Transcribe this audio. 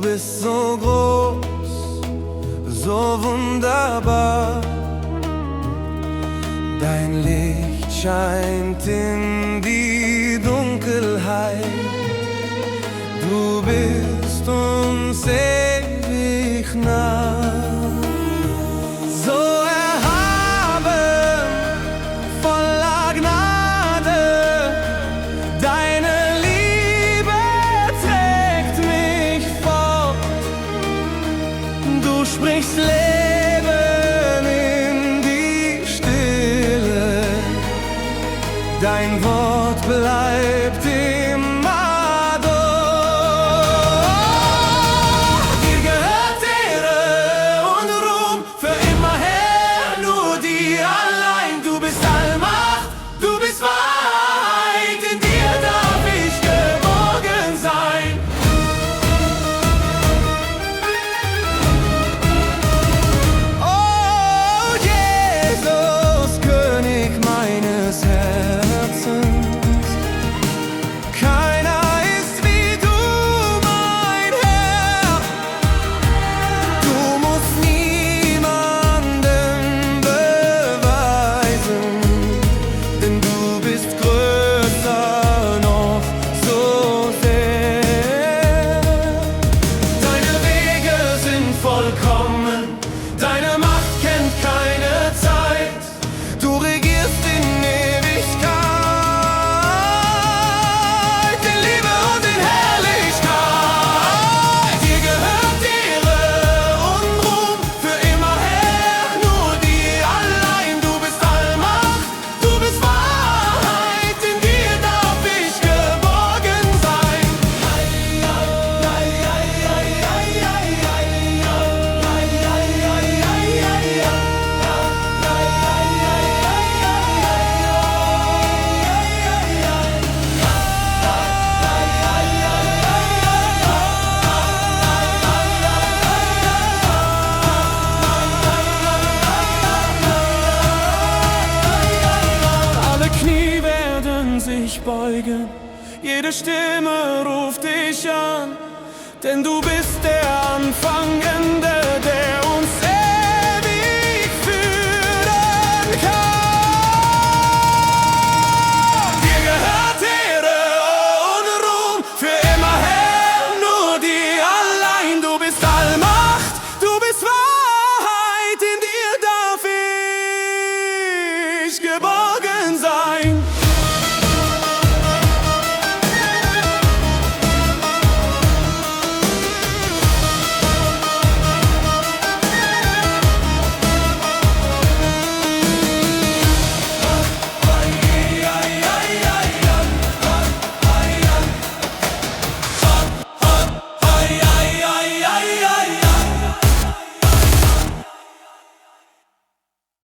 bist so groß, so wunderbar. Dein Licht scheint in die Dunkelheit. Du bist uns ewig nah. So erhaben, voller Gnade, deine Liebe trägt mich fort. Du sprichst Leben in die Stille, dein Wort bleibt immer dort. Dir gehört Ehre und Ruhm für immer her, nur dir allein. Du bist Allmacht, du bist Wahrheit, in dir darf ich geborgen sein. Oh Jesus, König meines Herzens, keiner ist wie du, mein Herr. Du musst niemandem beweisen, denn du bist größer noch so sehr. Deine Wege sind vollkommen, deine Macht kennt keine Zeit. Du regierst in Ewigkeit, in Liebe und in Herrlichkeit. Dir gehört Ehre und Ruhm für immer her, nur dir allein. Du bist Allmacht, du bist Wahrheit, in dir darf ich geborgen sein. Alle Knie werden sich beugen, jede Stimme ruft dich an, denn du bist der Anfang, Ende.